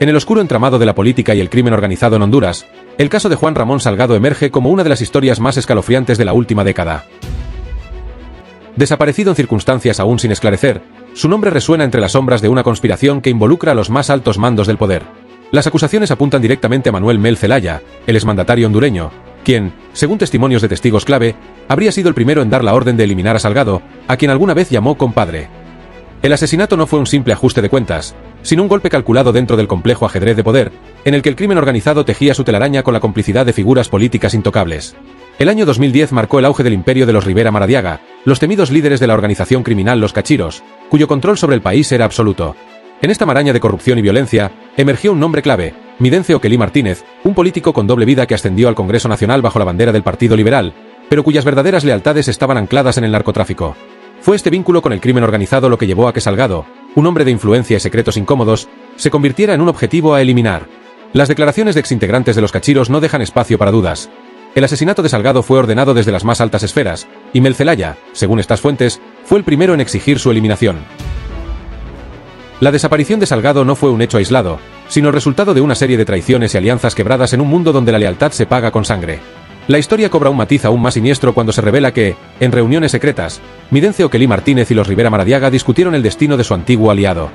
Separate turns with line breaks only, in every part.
En el oscuro entramado de la política y el crimen organizado en Honduras, el caso de Juan Ramón Salgado emerge como una de las historias más escalofriantes de la última década. Desaparecido en circunstancias aún sin esclarecer, su nombre resuena entre las sombras de una conspiración que involucra a los más altos mandos del poder. Las acusaciones apuntan directamente a Manuel Mel Zelaya, el exmandatario hondureño, quien, según testimonios de testigos clave, habría sido el primero en dar la orden de eliminar a Salgado, a quien alguna vez llamó compadre. El asesinato no fue un simple ajuste de cuentas, sino un golpe calculado dentro del complejo ajedrez de poder, en el que el crimen organizado tejía su telaraña con la complicidad de figuras políticas intocables. El año 2010 marcó el auge del imperio de los Rivera Maradiaga, los temidos líderes de la organización criminal Los Cachiros, cuyo control sobre el país era absoluto. En esta maraña de corrupción y violencia, emergió un nombre clave, Midencio Oquelí Martínez, un político con doble vida que ascendió al Congreso Nacional bajo la bandera del Partido Liberal, pero cuyas verdaderas lealtades estaban ancladas en el narcotráfico. Fue este vínculo con el crimen organizado lo que llevó a que Salgado, un hombre de influencia y secretos incómodos, se convirtiera en un objetivo a eliminar. Las declaraciones de exintegrantes de Los Cachiros no dejan espacio para dudas. El asesinato de Salgado fue ordenado desde las más altas esferas, y Mel Zelaya, según estas fuentes, fue el primero en exigir su eliminación. La desaparición de Salgado no fue un hecho aislado, sino el resultado de una serie de traiciones y alianzas quebradas en un mundo donde la lealtad se paga con sangre. La historia cobra un matiz aún más siniestro cuando se revela que, en reuniones secretas, Midencio Oquelí Martínez y los Rivera Maradiaga discutieron el destino de su antiguo aliado.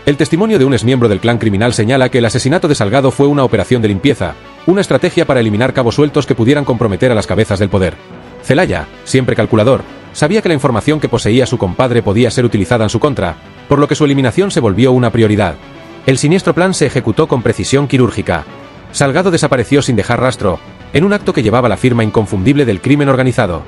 El testimonio de un exmiembro del clan criminal señala que el asesinato de Salgado fue una operación de limpieza, una estrategia para eliminar cabos sueltos que pudieran comprometer a las cabezas del poder. Zelaya, siempre calculador, sabía que la información que poseía su compadre podía ser utilizada en su contra, por lo que su eliminación se volvió una prioridad. El siniestro plan se ejecutó con precisión quirúrgica. Salgado desapareció sin dejar rastro, en un acto que llevaba la firma inconfundible del crimen organizado.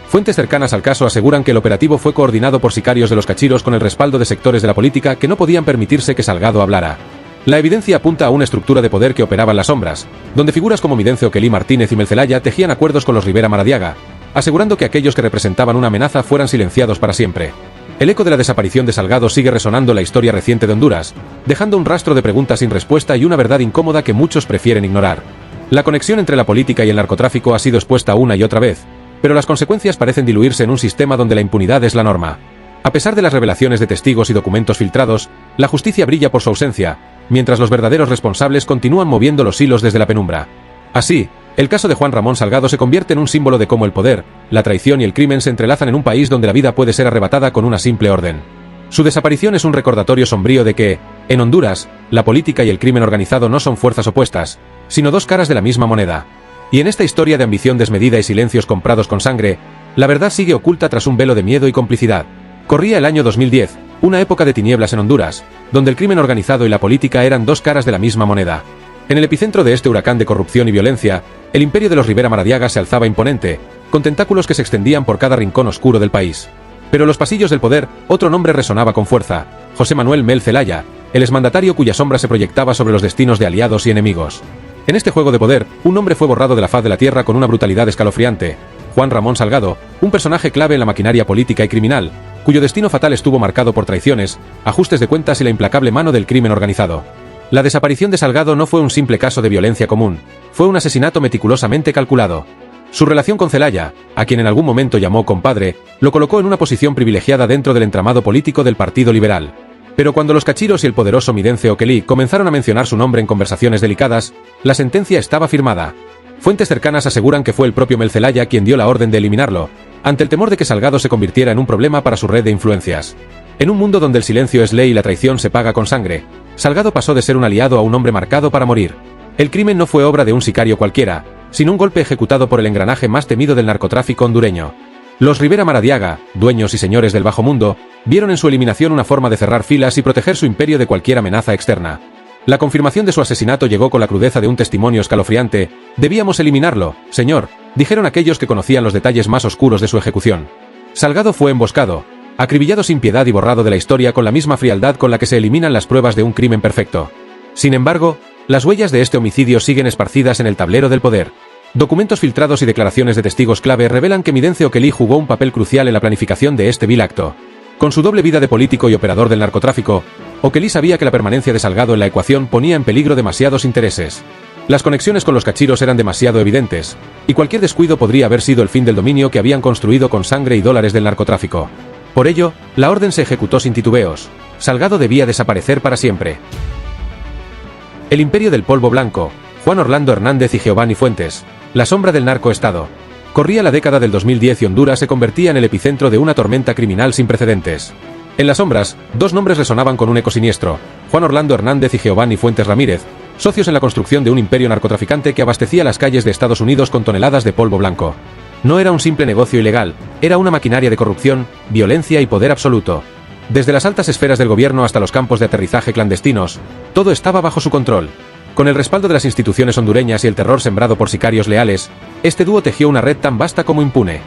Fuentes cercanas al caso aseguran que el operativo fue coordinado por sicarios de Los Cachiros con el respaldo de sectores de la política que no podían permitirse que Salgado hablara. La evidencia apunta a una estructura de poder que operaba en las sombras, donde figuras como Midencio Oquelí Martínez y Mel Zelaya tejían acuerdos con los Rivera Maradiaga, asegurando que aquellos que representaban una amenaza fueran silenciados para siempre. El eco de la desaparición de Salgado sigue resonando en la historia reciente de Honduras, dejando un rastro de preguntas sin respuesta y una verdad incómoda que muchos prefieren ignorar. La conexión entre la política y el narcotráfico ha sido expuesta una y otra vez, pero las consecuencias parecen diluirse en un sistema donde la impunidad es la norma. A pesar de las revelaciones de testigos y documentos filtrados, la justicia brilla por su ausencia, mientras los verdaderos responsables continúan moviendo los hilos desde la penumbra. Así, el caso de Juan Ramón Salgado se convierte en un símbolo de cómo el poder, la traición y el crimen se entrelazan en un país donde la vida puede ser arrebatada con una simple orden. Su desaparición es un recordatorio sombrío de que, en Honduras, la política y el crimen organizado no son fuerzas opuestas, sino dos caras de la misma moneda. Y en esta historia de ambición desmedida y silencios comprados con sangre, la verdad sigue oculta tras un velo de miedo y complicidad. Corría el año 2010, una época de tinieblas en Honduras, donde el crimen organizado y la política eran dos caras de la misma moneda. En el epicentro de este huracán de corrupción y violencia, el imperio de los Rivera Maradiaga se alzaba imponente, con tentáculos que se extendían por cada rincón oscuro del país. Pero en los pasillos del poder, otro nombre resonaba con fuerza: José Manuel Mel Zelaya, el exmandatario cuya sombra se proyectaba sobre los destinos de aliados y enemigos. En este juego de poder, un nombre fue borrado de la faz de la tierra con una brutalidad escalofriante: Juan Ramón Salgado, un personaje clave en la maquinaria política y criminal, cuyo destino fatal estuvo marcado por traiciones, ajustes de cuentas y la implacable mano del crimen organizado. La desaparición de Salgado no fue un simple caso de violencia común, fue un asesinato meticulosamente calculado. Su relación con Zelaya, a quien en algún momento llamó compadre, lo colocó en una posición privilegiada dentro del entramado político del Partido Liberal. Pero cuando los Cachiros y el poderoso Midencio Oquelí comenzaron a mencionar su nombre en conversaciones delicadas, la sentencia estaba firmada. Fuentes cercanas aseguran que fue el propio Mel Zelaya quien dio la orden de eliminarlo, ante el temor de que Salgado se convirtiera en un problema para su red de influencias. En un mundo donde el silencio es ley y la traición se paga con sangre, Salgado pasó de ser un aliado a un hombre marcado para morir. El crimen no fue obra de un sicario cualquiera, sino un golpe ejecutado por el engranaje más temido del narcotráfico hondureño. Los Rivera Maradiaga, dueños y señores del bajo mundo, vieron en su eliminación una forma de cerrar filas y proteger su imperio de cualquier amenaza externa. La confirmación de su asesinato llegó con la crudeza de un testimonio escalofriante: «Debíamos eliminarlo, señor», dijeron aquellos que conocían los detalles más oscuros de su ejecución. Salgado fue emboscado, acribillado sin piedad y borrado de la historia con la misma frialdad con la que se eliminan las pruebas de un crimen perfecto. Sin embargo, las huellas de este homicidio siguen esparcidas en el tablero del poder. Documentos filtrados y declaraciones de testigos clave revelan que Midencio Oquelí jugó un papel crucial en la planificación de este vil acto. Con su doble vida de político y operador del narcotráfico, Oquelí sabía que la permanencia de Salgado en la ecuación ponía en peligro demasiados intereses. Las conexiones con los Cachiros eran demasiado evidentes, y cualquier descuido podría haber sido el fin del dominio que habían construido con sangre y dólares del narcotráfico. Por ello, la orden se ejecutó sin titubeos. Salgado debía desaparecer para siempre. El imperio del polvo blanco, Juan Orlando Hernández y Giovanni Fuentes, la sombra del narcoestado. Corría la década del 2010 y Honduras se convertía en el epicentro de una tormenta criminal sin precedentes. En las sombras, dos nombres resonaban con un eco siniestro: Juan Orlando Hernández y Giovanni Fuentes Ramírez, socios en la construcción de un imperio narcotraficante que abastecía las calles de Estados Unidos con toneladas de polvo blanco. No era un simple negocio ilegal, era una maquinaria de corrupción, violencia y poder absoluto. Desde las altas esferas del gobierno hasta los campos de aterrizaje clandestinos, todo estaba bajo su control. Con el respaldo de las instituciones hondureñas y el terror sembrado por sicarios leales, este dúo tejió una red tan vasta como impune.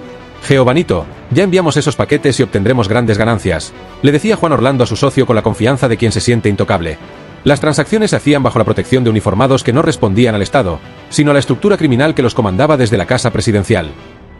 Giovanito, ya enviamos esos paquetes y obtendremos grandes ganancias, le decía Juan Orlando a su socio con la confianza de quien se siente intocable. Las transacciones se hacían bajo la protección de uniformados que no respondían al Estado, sino a la estructura criminal que los comandaba desde la casa presidencial.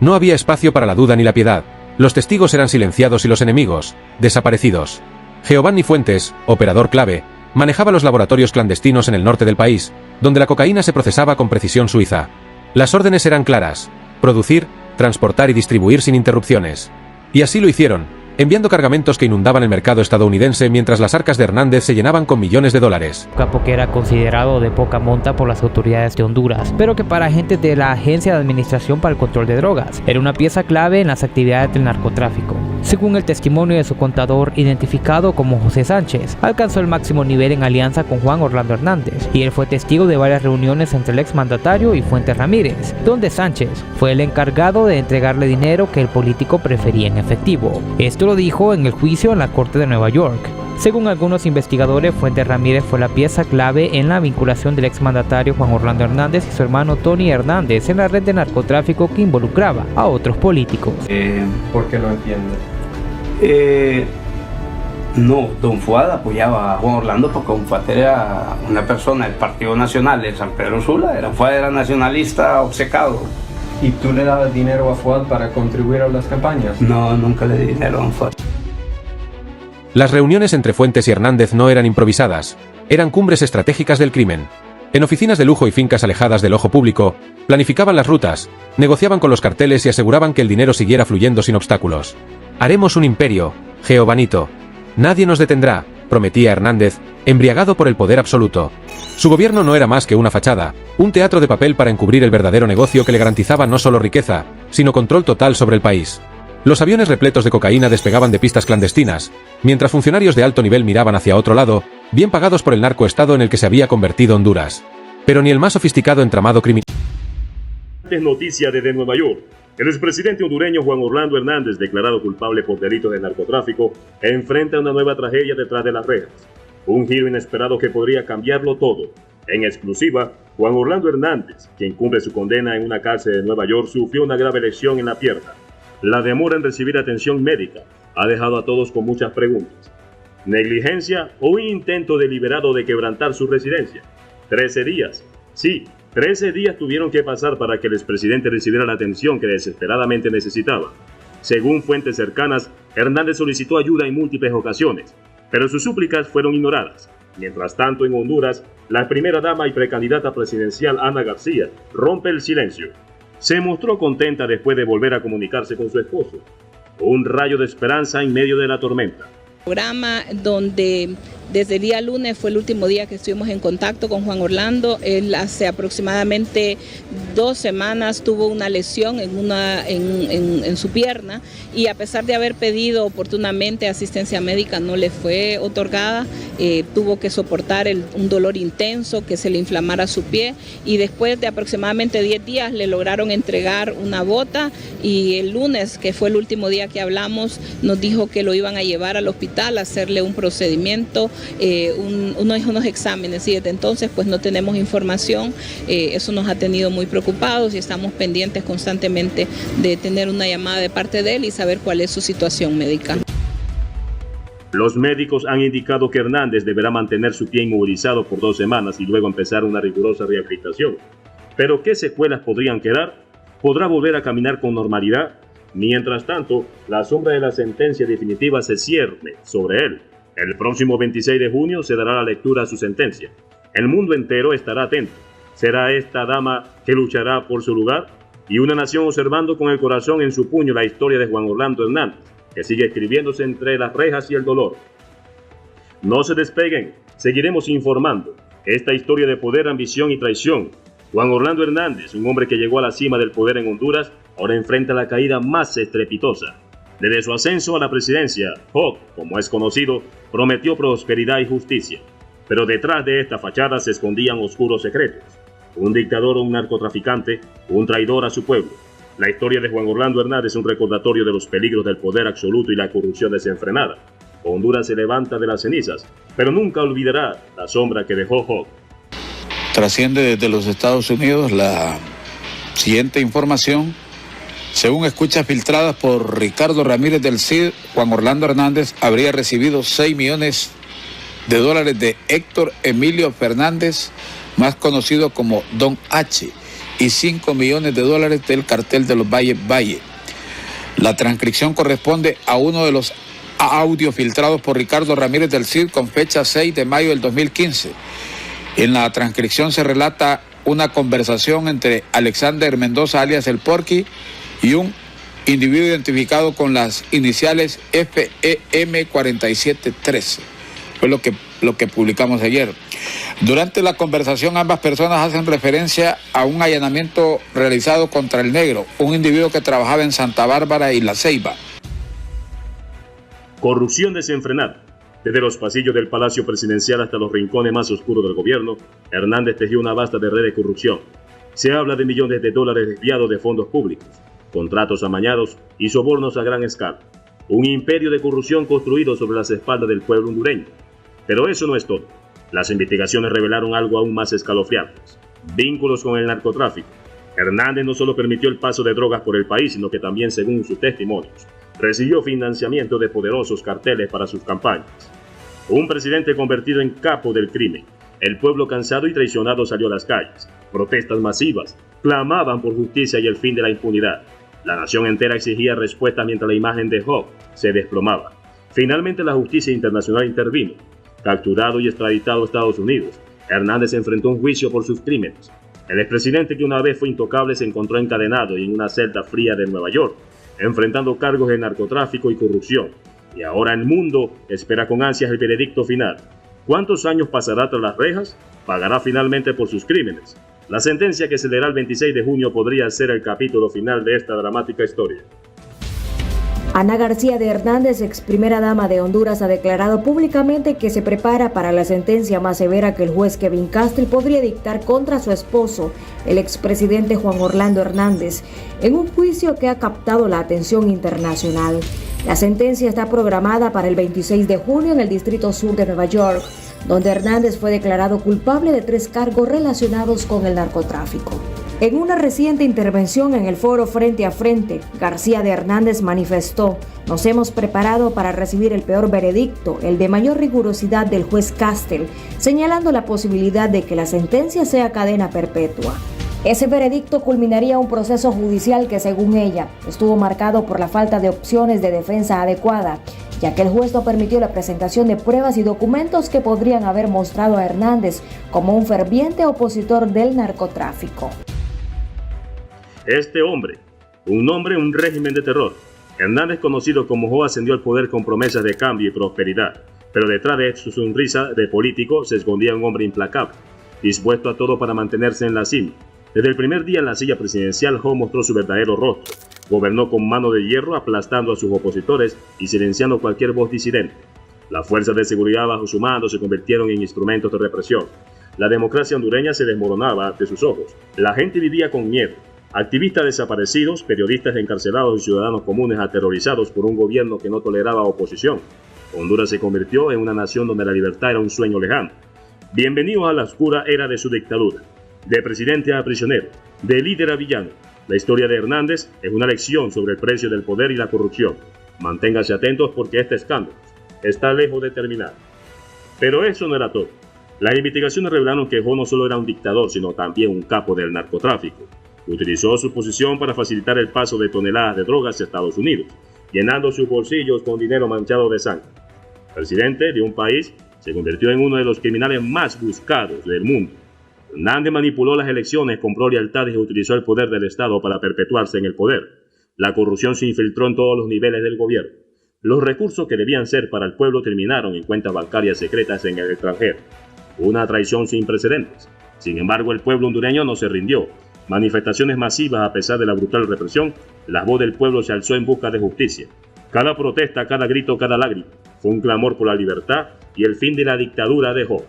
No había espacio para la duda ni la piedad. Los testigos eran silenciados y los enemigos, desaparecidos. Giovanni Fuentes, operador clave, manejaba los laboratorios clandestinos en el norte del país, donde la cocaína se procesaba con precisión suiza. Las órdenes eran claras: producir, transportar y distribuir sin interrupciones. Y así lo hicieron, enviando cargamentos que inundaban el mercado estadounidense mientras las arcas de Hernández se llenaban con millones de dólares.
Capo que era considerado de poca monta por las autoridades de Honduras, pero que para agentes de la Agencia de Administración para el Control de Drogas era una pieza clave en las actividades del narcotráfico. Según el testimonio de su contador, identificado como José Sánchez, alcanzó el máximo nivel en alianza con Juan Orlando Hernández, y él fue testigo de varias reuniones entre el exmandatario y Fuentes Ramírez, donde Sánchez fue el encargado de entregarle dinero que el político prefería en efectivo. Esto lo dijo en el juicio en la Corte de Nueva York. Según algunos investigadores, Fuentes Ramírez fue la pieza clave en la vinculación del exmandatario Juan Orlando Hernández y su hermano Tony Hernández en la red de narcotráfico que involucraba a otros políticos.
¿Por qué no entiende?
No, don Fuad apoyaba a Juan Orlando porque don Fuad era una persona del Partido Nacional de San Pedro Sula. Fuad era nacionalista obcecado.
¿Y tú le dabas dinero a Fuad para contribuir a las campañas?
No, nunca le di dinero a don Fuad.
Las reuniones entre Fuentes y Hernández no eran improvisadas, eran cumbres estratégicas del crimen. En oficinas de lujo y fincas alejadas del ojo público, planificaban las rutas, negociaban con los carteles y aseguraban que el dinero siguiera fluyendo sin obstáculos. Haremos un imperio, Giovanito. Nadie nos detendrá, prometía Hernández, embriagado por el poder absoluto. Su gobierno no era más que una fachada, un teatro de papel para encubrir el verdadero negocio que le garantizaba no solo riqueza, sino control total sobre el país. Los aviones repletos de cocaína despegaban de pistas clandestinas, mientras funcionarios de alto nivel miraban hacia otro lado, bien pagados por el narcoestado en el que se había convertido Honduras. Pero ni el más sofisticado entramado criminal.
Noticia desde Nueva York. El expresidente hondureño Juan Orlando Hernández, declarado culpable por delitos de narcotráfico, enfrenta una nueva tragedia detrás de las rejas. Un giro inesperado que podría cambiarlo todo. En exclusiva, Juan Orlando Hernández, quien cumple su condena en una cárcel de Nueva York, sufrió una grave lesión en la pierna. La demora en recibir atención médica ha dejado a todos con muchas preguntas. ¿Negligencia o un intento deliberado de quebrantar su residencia? 13 días. Sí, 13 días tuvieron que pasar para que el expresidente recibiera la atención que desesperadamente necesitaba. Según fuentes cercanas, Hernández solicitó ayuda en múltiples ocasiones, pero sus súplicas fueron ignoradas. Mientras tanto, en Honduras, la primera dama y precandidata presidencial Ana García rompe el silencio. Se mostró contenta después de volver a comunicarse con su esposo. Un rayo de esperanza en medio de la tormenta.
Programa donde desde el día lunes fue el último día que estuvimos en contacto con Juan Orlando. Él hace aproximadamente 2 semanas tuvo una lesión en su pierna y a pesar de haber pedido oportunamente asistencia médica no le fue otorgada. Tuvo que soportar un dolor intenso, que se le inflamara su pie, y después de aproximadamente 10 días le lograron entregar una bota, y el lunes, que fue el último día que hablamos, nos dijo que lo iban a llevar al hospital a hacerle un procedimiento, unos exámenes, y desde entonces pues no tenemos información. Eso nos ha tenido muy preocupados y estamos pendientes constantemente de tener una llamada de parte de él y saber cuál es su situación médica.
Los médicos han indicado que Hernández deberá mantener su pie inmovilizado por 2 semanas y luego empezar una rigurosa rehabilitación. ¿Pero qué secuelas podrían quedar? ¿Podrá volver a caminar con normalidad? Mientras tanto, la sombra de la sentencia definitiva se cierne sobre él. El próximo 26 de junio se dará la lectura a su sentencia. El mundo entero estará atento. ¿Será esta dama que luchará por su lugar? Y una nación observando con el corazón en su puño la historia de Juan Orlando Hernández, que sigue escribiéndose entre las rejas y el dolor. No se despeguen, seguiremos informando. esta historia de poder, ambición y traición. Juan Orlando Hernández, un hombre que llegó a la cima del poder en Honduras, ahora enfrenta la caída más estrepitosa. Desde su ascenso a la presidencia, Hawk, como es conocido, prometió prosperidad y justicia. Pero detrás de esta fachada se escondían oscuros secretos. Un dictador o un narcotraficante, un traidor a su pueblo. La historia de Juan Orlando Hernández es un recordatorio de los peligros del poder absoluto y la corrupción desenfrenada. Honduras se levanta de las cenizas, pero nunca olvidará la sombra que dejó Hawk.
Trasciende desde los Estados Unidos la siguiente información. Según escuchas filtradas por Ricardo Ramírez del CID, Juan Orlando Hernández habría recibido 6 millones de dólares de Héctor Emilio Fernández, más conocido como Don H, y 5 millones de dólares del cartel de los Valle. La transcripción corresponde a uno de los audios filtrados por Ricardo Ramírez del CID con fecha 6 de mayo del 2015. En la transcripción se relata una conversación entre Alexander Mendoza, alias El Porky, y un individuo identificado con las iniciales FEM4713. Fue lo que publicamos ayer. Durante la conversación, ambas personas hacen referencia a un allanamiento realizado contra el Negro, un individuo que trabajaba en Santa Bárbara y La Ceiba.
Corrupción desenfrenada. Desde los pasillos del Palacio Presidencial hasta los rincones más oscuros del gobierno, Hernández tejió una vasta red de corrupción. Se habla de millones de dólares desviados de fondos públicos, contratos amañados y sobornos a gran escala. Un imperio de corrupción construido sobre las espaldas del pueblo hondureño. Pero eso no es todo. Las investigaciones revelaron algo aún más escalofriante: vínculos con el narcotráfico. Hernández no solo permitió el paso de drogas por el país, sino que también, según sus testimonios, recibió financiamiento de poderosos carteles para sus campañas. Un presidente convertido en capo del crimen. El pueblo cansado y traicionado salió a las calles. Protestas masivas clamaban por justicia y el fin de la impunidad. La nación entera exigía respuesta mientras la imagen de Hawk se desplomaba. Finalmente la justicia internacional intervino. Capturado y extraditado a Estados Unidos, Hernández enfrentó un juicio por sus crímenes. El expresidente, que una vez fue intocable, se encontró encadenado y en una celda fría de Nueva York, enfrentando cargos de narcotráfico y corrupción. Y ahora el mundo espera con ansias el veredicto final. ¿Cuántos años pasará tras las rejas? ¿Pagará finalmente por sus crímenes? La sentencia, que se leerá el 26 de junio, podría ser el capítulo final de esta dramática historia.
Ana García de Hernández, ex primera dama de Honduras, ha declarado públicamente que se prepara para la sentencia más severa que el juez Kevin Castell podría dictar contra su esposo, el expresidente Juan Orlando Hernández, en un juicio que ha captado la atención internacional. La sentencia está programada para el 26 de junio en el Distrito Sur de Nueva York, donde Hernández fue declarado culpable de 3 cargos relacionados con el narcotráfico. En una reciente intervención en el foro Frente a Frente, García de Hernández manifestó: "Nos hemos preparado para recibir el peor veredicto, el de mayor rigurosidad del juez Castell", señalando la posibilidad de que la sentencia sea cadena perpetua. Ese veredicto culminaría un proceso judicial que, según ella, estuvo marcado por la falta de opciones de defensa adecuada, ya que el juez no permitió la presentación de pruebas y documentos que podrían haber mostrado a Hernández como un ferviente opositor del narcotráfico.
Este hombre, un régimen de terror. Hernández, conocido como Jo, ascendió al poder con promesas de cambio y prosperidad, pero detrás de su sonrisa de político se escondía un hombre implacable, dispuesto a todo para mantenerse en la cima. Desde el primer día en la silla presidencial, Jo mostró su verdadero rostro. Gobernó con mano de hierro, aplastando a sus opositores y silenciando cualquier voz disidente. Las fuerzas de seguridad bajo su mando se convirtieron en instrumentos de represión. La democracia hondureña se desmoronaba ante sus ojos. La gente vivía con miedo. Activistas desaparecidos, periodistas encarcelados y ciudadanos comunes aterrorizados por un gobierno que no toleraba oposición. Honduras se convirtió en una nación donde la libertad era un sueño lejano. Bienvenidos a la oscura era de su dictadura. De presidente a prisionero, de líder a villano. La historia de Hernández es una lección sobre el precio del poder y la corrupción. Manténganse atentos porque este escándalo está lejos de terminar. Pero eso no era todo. Las investigaciones revelaron que Jo no solo era un dictador, sino también un capo del narcotráfico. Utilizó su posición para facilitar el paso de toneladas de drogas a Estados Unidos, llenando sus bolsillos con dinero manchado de sangre. El presidente de un país se convirtió en uno de los criminales más buscados del mundo. Hernández manipuló las elecciones, compró lealtades y utilizó el poder del Estado para perpetuarse en el poder. La corrupción se infiltró en todos los niveles del gobierno. Los recursos que debían ser para el pueblo terminaron en cuentas bancarias secretas en el extranjero. una traición sin precedentes. Sin embargo, el pueblo hondureño no se rindió. Manifestaciones masivas a pesar de la brutal represión, la voz del pueblo se alzó en busca de justicia. Cada protesta, cada grito, cada lágrima fue un clamor por la libertad y el fin de la dictadura de Job.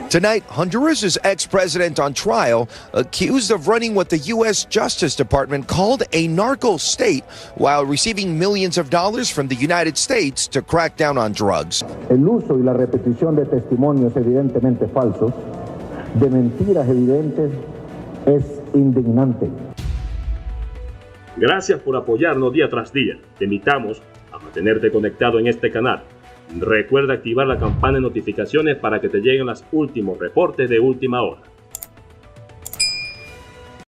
Tonight, Honduras' ex-president on trial, accused of running what the U.S. Justice Department called a narco state while receiving millions of dollars from the United States to crack down on drugs.
El uso y la repetición de testimonios evidentemente falsos, de mentiras evidentes, es indignante.
Gracias por apoyarnos día tras día. Te invitamos a mantenerte conectado en este canal. Recuerda activar la campana de notificaciones para que te lleguen los últimos reportes de última hora.